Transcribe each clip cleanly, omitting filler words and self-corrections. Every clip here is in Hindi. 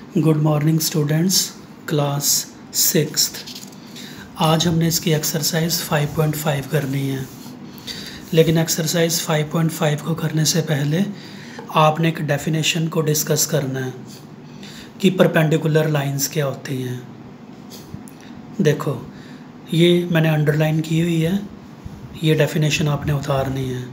Good morning students, class sixth. आज हमने इसकी एक्सरसाइज 5.5 करनी है, लेकिन एक्सरसाइज 5.5 को करने से पहले आपने एक डेफिनेशन को डिस्कस करना है कि परपेंडिकुलर लाइंस क्या होती हैं। देखो, ये मैंने अंडरलाइन की हुई है, ये डेफिनेशन आपने उतारनी है।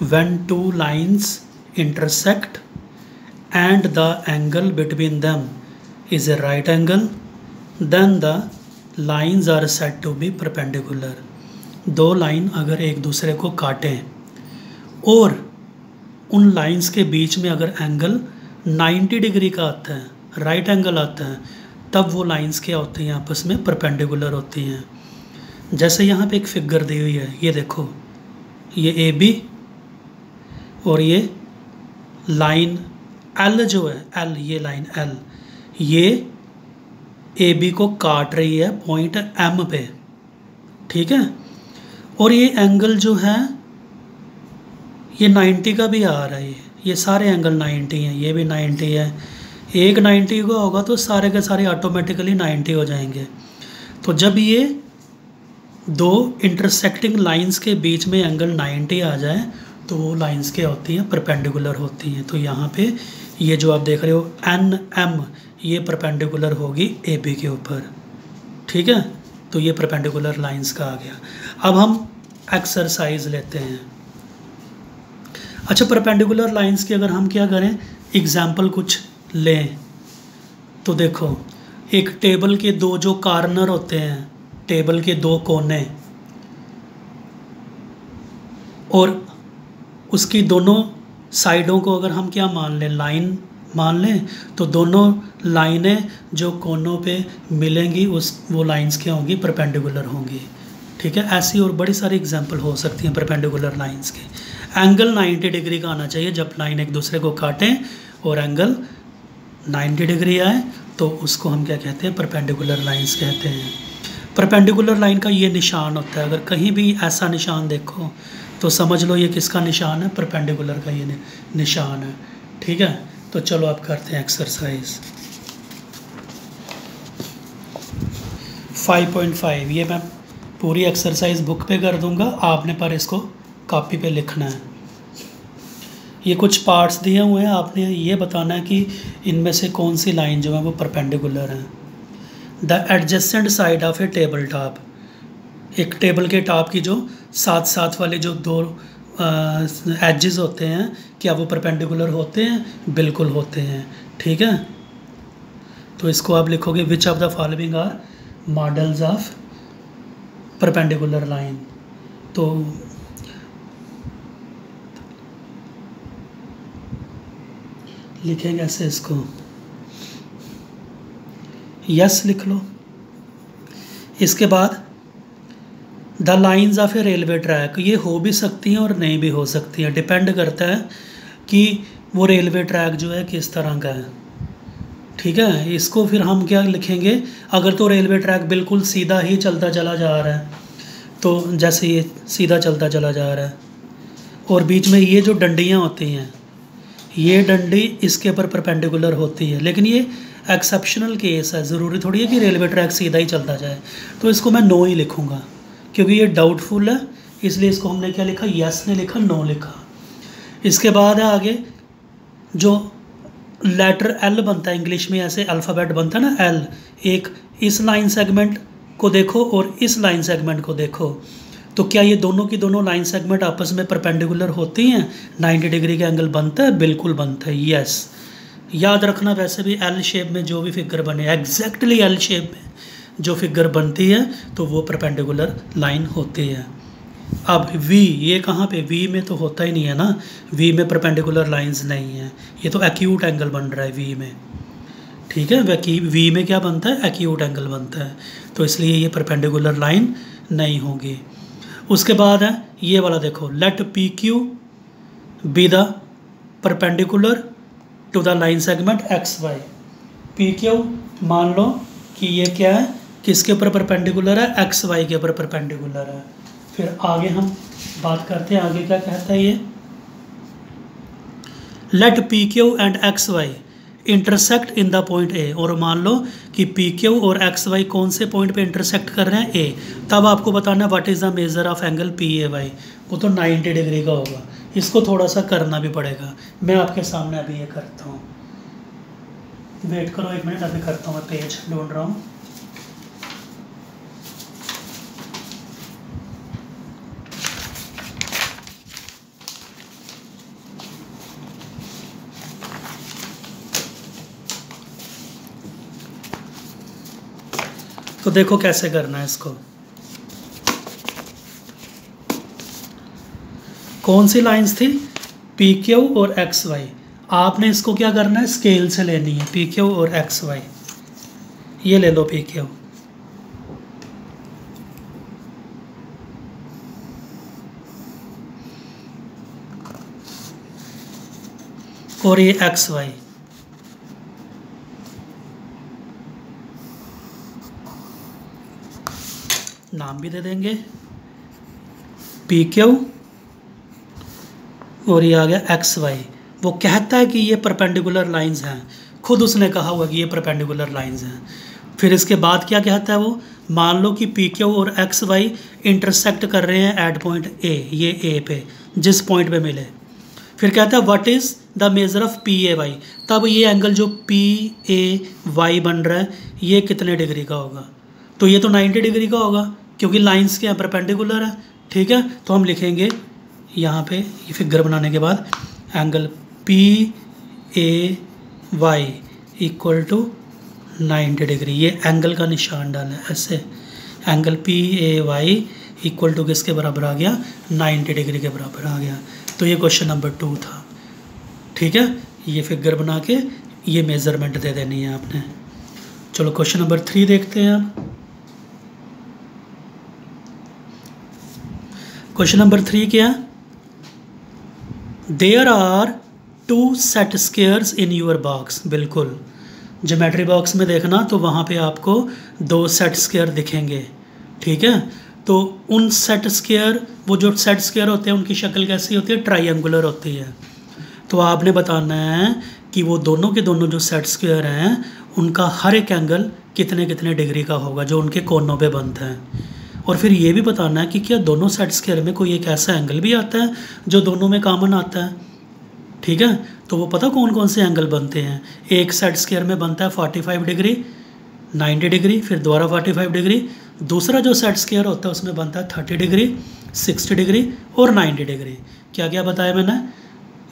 When two lines intersect and the angle between them is a right angle, then the lines are said to be perpendicular। दो लाइन अगर एक दूसरे को काटें और उन लाइंस के बीच में अगर एंगल 90 डिग्री का आता है, राइट एंगल आता है, तब वो लाइंस क्या होती हैं, आपस में परपेंडिकुलर होती हैं। जैसे यहाँ पे एक फिगर दी हुई है, ये देखो, ये ए बी और ये लाइन एल जो है, एल, ये लाइन एल, ये ए बी को काट रही है पॉइंट एम पे, ठीक है। और ये एंगल जो है ये 90 का भी आ रहा है, ये सारे एंगल 90 हैं, ये भी 90 है। एक 90 का होगा तो सारे के सारे ऑटोमेटिकली 90 हो जाएंगे। तो जब ये दो इंटरसेक्टिंग लाइंस के बीच में एंगल 90 आ जाए तो वो लाइंस क्या होती हैं, परपेंडिकुलर होती हैं। तो यहाँ पे ये जो आप देख रहे हो एन एम, ये परपेंडिकुलर होगी ए बी के ऊपर, ठीक है। तो ये परपेंडिकुलर लाइंस का आ गया। अब हम एक्सरसाइज लेते हैं। अच्छा, परपेंडिकुलर लाइंस की अगर हम क्या करें, एग्जाम्पल कुछ लें तो देखो, एक टेबल के दो जो कॉर्नर होते हैं, टेबल के दो कोने, और उसकी दोनों साइडों को अगर हम क्या मान लें, लाइन मान लें, तो दोनों लाइनें जो कोनों पे मिलेंगी वो लाइंस क्या होंगी, परपेंडिकुलर होंगी, ठीक है। ऐसी और बड़ी सारी एग्जांपल हो सकती हैं परपेंडिकुलर लाइंस के। एंगल 90 डिग्री का आना चाहिए जब लाइन एक दूसरे को काटें, और एंगल 90 डिग्री आए तो उसको हम क्या कहते हैं, परपेंडिकुलर लाइंस कहते हैं। परपेंडिकुलर लाइन का ये निशान होता है, अगर कहीं भी ऐसा निशान देखो तो समझ लो ये किसका निशान है, परपेंडिकुलर का ये निशान है, ठीक है। तो चलो आप करते हैं एक्सरसाइज 5.5। ये मैं पूरी एक्सरसाइज बुक पे कर दूंगा, आपने पर इसको कॉपी पे लिखना है। ये कुछ पार्ट्स दिए हुए हैं, आपने ये बताना है कि इनमें से कौन सी लाइन जो है वो परपेंडिकुलर है। The adjacent side of A table top, एक टेबल के टॉप की जो साथ साथ वाले जो दो एजेस होते हैं, क्या वो परपेंडिकुलर होते हैं? बिल्कुल होते हैं, ठीक है। तो इसको आप लिखोगे, which of the following are models of perpendicular line. तो लिखेंगे ऐसे, इसको यस लिख लो। इसके बाद the lines of a railway track, ये हो भी सकती हैं और नहीं भी हो सकती हैं, डिपेंड करता है कि वो रेलवे ट्रैक जो है किस तरह का है, ठीक है। इसको फिर हम क्या लिखेंगे, अगर तो रेलवे ट्रैक बिल्कुल सीधा ही चलता चला जा रहा है, तो जैसे ये सीधा चलता चला जा रहा है, और बीच में ये जो डंडियाँ होती हैं, ये डंडी इसके ऊपर परपेंडिकुलर होती है, लेकिन ये एक्सेप्शनल केस है, ज़रूरी थोड़ी है कि रेलवे ट्रैक सीधा ही चलता जाए। तो इसको मैं नो ही लिखूँगा, क्योंकि ये डाउटफुल है, इसलिए इसको हमने क्या लिखा, यस ने लिखा, नो लिखा। इसके बाद है आगे जो लेटर एल बनता है, इंग्लिश में ऐसे अल्फ़ाबेट बनता है ना, एल। एक इस लाइन सेगमेंट को देखो और इस लाइन सेगमेंट को देखो, तो क्या ये दोनों की दोनों लाइन सेगमेंट आपस में परपेंडिकुलर होती हैं, 90 डिग्री का एंगल बनता है? बिल्कुल बनता है, यस। याद रखना, वैसे भी एल शेप में जो भी फिगर बने, एग्जैक्टली एल शेप में जो फिगर बनती है तो वो परपेंडिकुलर लाइन होती है। अब वी, ये कहाँ पे, वी में तो होता ही नहीं है ना, वी में परपेंडिकुलर लाइंस नहीं है, ये तो एक्यूट एंगल बन रहा है वी में, ठीक है। वी में क्या बनता है, एक्यूट एंगल बनता है, तो इसलिए ये परपेंडिकुलर लाइन नहीं होगी। उसके बाद है ये वाला, देखो, let P Q be the perpendicular to the line segment X Y. P Q मान लो कि ये क्या है, किसके ऊपर परपेंडिकुलर है, एक्स वाई के ऊपर परपेंडिकुलर है। फिर आगे हम बात करते हैं, आगे क्या कहता है ये, let P Q and X Y intersect in the point A, और मान लो कि पी क्यू और एक्स वाई कौन से पॉइंट पे इंटरसेक्ट कर रहे हैं, ए, तब आपको बताना what is the measure of angle P A Y, वो तो 90 डिग्री का होगा। इसको थोड़ा सा करना भी पड़ेगा, मैं आपके सामने अभी ये करता हूँ, वेट करो 1 मिनट, अभी करता हूँ, मैं पेज ढूंढ रहा हूँ। तो देखो कैसे करना है इसको। कौन सी लाइंस थी, पी क्यू और एक्स वाई। आपने इसको क्या करना है, स्केल से लेनी है, पी क्यू और एक्स वाई। ये ले लो पी क्यू, और ये एक्स वाई। नाम भी दे देंगे, पी क्यू और ये आ गया एक्स वाई। वो कहता है कि ये परपेंडिकुलर लाइंस हैं, खुद उसने कहा हुआ कि ये परपेंडिकुलर लाइंस हैं। फिर इसके बाद क्या कहता है वो, मान लो कि पी क्यू और एक्स वाई इंटरसेक्ट कर रहे हैं एट पॉइंट ए, ये ए पे जिस पॉइंट पे मिले। फिर कहता है what is the measure of P A Y, तब ये एंगल जो पी ए वाई बन रहा है ये कितने डिग्री का होगा, तो ये तो 90 डिग्री का होगा क्योंकि लाइंस के परपेंडिकुलर है। ठीक है, तो हम लिखेंगे यहाँ पे ये फिगर बनाने के बाद angle P A Y equal to 90 degree, ये एंगल का निशान डाला है ऐसे, angle P A Y equal to किसके बराबर आ गया, 90 डिग्री के बराबर आ गया। तो ये क्वेश्चन नंबर 2 था। ठीक है, ये फिगर बना के ये मेज़रमेंट दे देनी है आपने। चलो क्वेश्चन नंबर 3 देखते हैं अब। क्वेश्चन नंबर 3 क्या है, there are 2 set squares in your box. बिल्कुल, ज्योमेट्री बॉक्स में देखना तो वहाँ पे आपको 2 सेट स्क्वेयर दिखेंगे। ठीक है, तो उन सेट स्क्वेयर, वो जो सेट स्क्वेयर होते हैं उनकी शक्ल कैसी होती है, ट्रायंगुलर होती है। तो आपने बताना है कि वो दोनों के दोनों जो सेट स्क्वेयर हैं उनका हर एक एंगल कितने कितने डिग्री का होगा जो उनके कोनों पे बनता है। और फिर ये भी बताना है कि क्या दोनों सेट स्क्वेयर में कोई एक ऐसा एंगल भी आता है जो दोनों में कॉमन आता है। ठीक है, तो वो पता कौन कौन से एंगल बनते हैं। एक सेट स्क्वेयर में बनता है 45 डिग्री, 90 डिग्री, फिर दोबारा 45 डिग्री। दूसरा जो सेट स्क्वेयर होता है उसमें बनता है 30 डिग्री, 60 डिग्री और 90 डिग्री। क्या क्या बताया मैंने,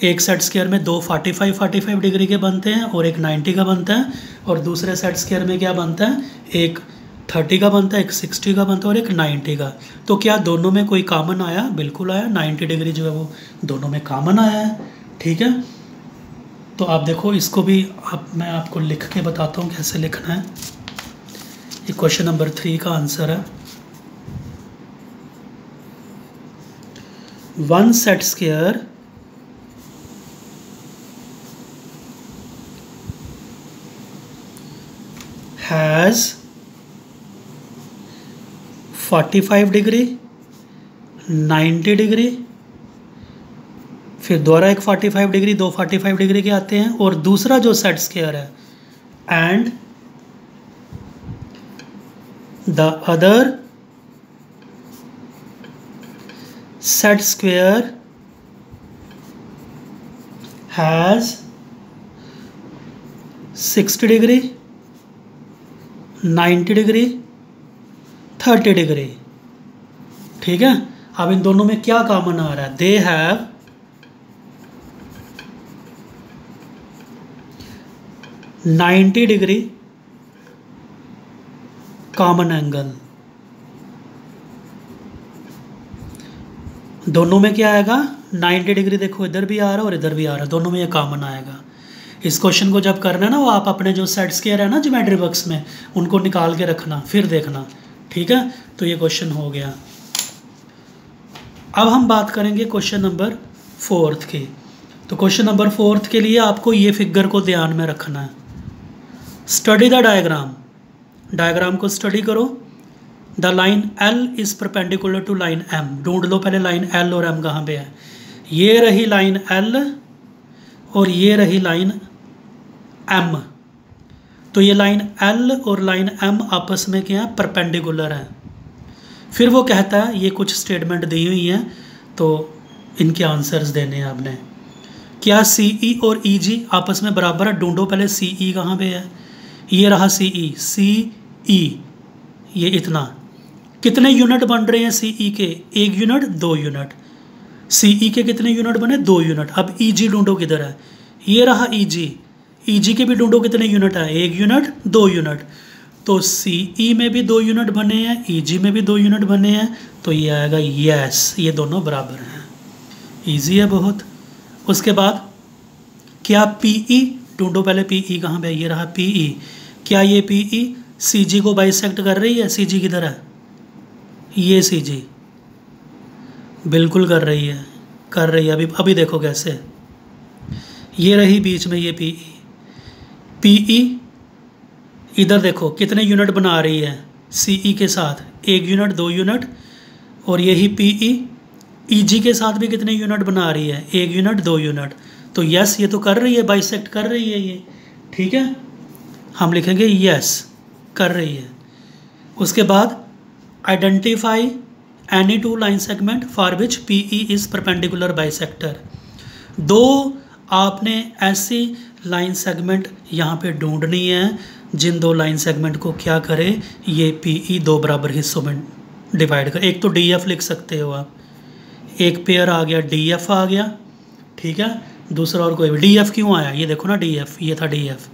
एक सेट स्क्वेयर में 2 45 डिग्री के बनते हैं और एक 90 का बनता है, और दूसरे सेट स्क्वेयर में क्या बनता है, एक 30 का बनता है, एक 60 का बनता है और एक 90 का। तो क्या दोनों में कोई कॉमन आया, बिल्कुल आया, 90 डिग्री जो है वो दोनों में कॉमन आया है। ठीक है, तो आप देखो इसको भी मैं आपको लिख के बताता हूँ कैसे लिखना है। ये क्वेश्चन नंबर 3 का आंसर है, 1 set square has 45 degree, 90 degree, फिर दोबारा एक 45 डिग्री, 2 45 डिग्री के आते हैं, और दूसरा जो सेट स्क्वेयर है and the other set square has 60 degree, 90 degree, 30 degree. ठीक है, अब इन दोनों में क्या कॉमन आ रहा है, they have ninety degree common angle. दोनों में क्या आएगा, 90 डिग्री, देखो इधर भी आ रहा है और इधर भी आ रहा है, दोनों में ये कॉमन आएगा। इस क्वेश्चन को जब करना है ना, वो आप अपने जो सेट स्क्वायर है ना ज्योमेट्री बॉक्स में, उनको निकाल के रखना, फिर देखना। ठीक है, तो ये क्वेश्चन हो गया। अब हम बात करेंगे क्वेश्चन नंबर 4 की। तो क्वेश्चन नंबर 4 के लिए आपको ये फिगर को ध्यान में रखना है। स्टडी द डायग्राम, डायग्राम को स्टडी करो। The line L is perpendicular to line M। ढूंढ लो पहले लाइन L और M कहाँ पे है। ये रही लाइन L और ये रही लाइन M, तो ये लाइन L और लाइन M आपस में क्या है, परपेंडिकुलर है। फिर वो कहता है ये कुछ स्टेटमेंट दी हुई हैं तो इनके आंसर्स देने हैं आपने। क्या CE और EG आपस में बराबर है? ढूंढो पहले CE कहाँ पे है। ये रहा CE, ये इतना। कितने यूनिट बन रहे हैं CE के? 1 यूनिट, 2 यूनिट। CE के कितने यूनिट बने? 2 यूनिट। अब EG ढूंढो किधर है। ये रहा EG के भी ढूंढो कितने यूनिट है? 1 यूनिट, 2 यूनिट। तो CE में भी 2 यूनिट बने हैं, EG में भी 2 यूनिट बने हैं, तो ये आएगा यस, ये दोनों बराबर हैं। ईजी है बहुत। उसके बाद क्या PE ढूंढो पहले, PE कहाँ पे? ये रहा PE। क्या ये PE CG को बाइसेक्ट कर रही है? CG किधर है? ये CG बिल्कुल कर रही है, कर रही है। अभी देखो कैसे। ये रही बीच में ये PE इधर देखो कितने यूनिट बना रही है CE के साथ? 1 यूनिट, 2 यूनिट। और यही PE EG के साथ भी कितने यूनिट बना रही है? 1 यूनिट, 2 यूनिट। तो यस, ये तो कर रही है, बाइसेक्ट कर रही है ये, ठीक है। हम लिखेंगे यस, कर रही है। उसके बाद identify any 2 line segment for which PE is perpendicular bisector. 2 आपने ऐसी लाइन सेगमेंट यहाँ पे ढूंढनी है जिन 2 लाइन सेगमेंट को क्या करे, ये PE 2 बराबर हिस्सों में डिवाइड कर। एक तो DF लिख सकते हो आप, एक पेयर आ गया, DF आ गया, ठीक है। दूसरा और कोई DF क्यों आया? ये देखो ना DF, ये था DF।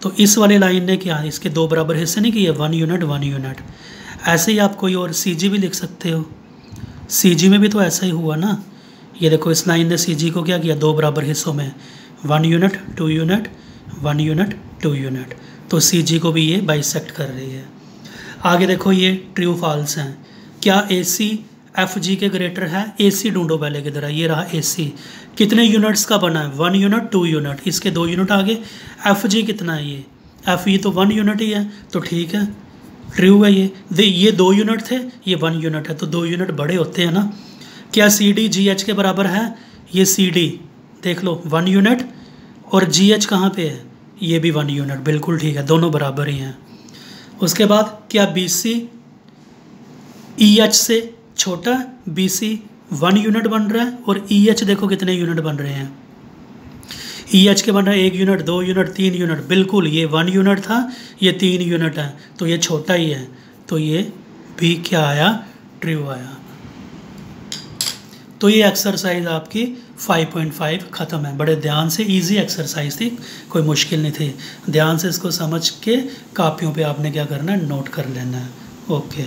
तो इस वाली लाइन ने क्या, इसके 2 बराबर हिस्से नहीं किए, 1 यूनिट, 1 यूनिट। ऐसे ही आप कोई और CG भी लिख सकते हो। CG में भी तो ऐसा ही हुआ ना। ये देखो इस लाइन ने CG को क्या किया, 2 बराबर हिस्सों में, 1 यूनिट, 2 यूनिट, 1 यूनिट, 2 यूनिट। तो CG को भी ये बाइसेक्ट कर रही है। आगे देखो ये ट्रू फॉल्स हैं। क्या AC FG के ग्रेटर है? AC ढूंढो पहले किधर है। ये रहा AC। कितने यूनिट्स का बना है? 1 यूनिट, 2 यूनिट। इसके 2 यूनिट आगे। FG कितना है? ये FE तो 1 यूनिट ही है, तो ठीक है, ट्रू है ये 2 यूनिट थे, ये 1 यूनिट है, तो 2 यूनिट बड़े होते हैं ना। क्या CD GH के बराबर है? ये CD देख लो 1 यूनिट, और GH कहाँ पे है? ये भी 1 यूनिट, बिल्कुल ठीक है, दोनों बराबर ही हैं। उसके बाद क्या BC EH से छोटा? BC 1 यूनिट बन रहा है, और EH देखो कितने यूनिट बन रहे हैं। EH के बन रहे हैं 1 यूनिट, 2 यूनिट, 3 यूनिट। बिल्कुल, ये 1 यूनिट था, ये 3 यूनिट है, तो ये छोटा ही है, तो ये भी क्या आया, ट्रू आया। तो ये एक्सरसाइज आपकी 5.5 ख़त्म है। बड़े ध्यान से, इजी एक्सरसाइज थी, कोई मुश्किल नहीं थी। ध्यान से इसको समझ के कापियों पे आपने क्या करना है, नोट कर लेना है। ओके।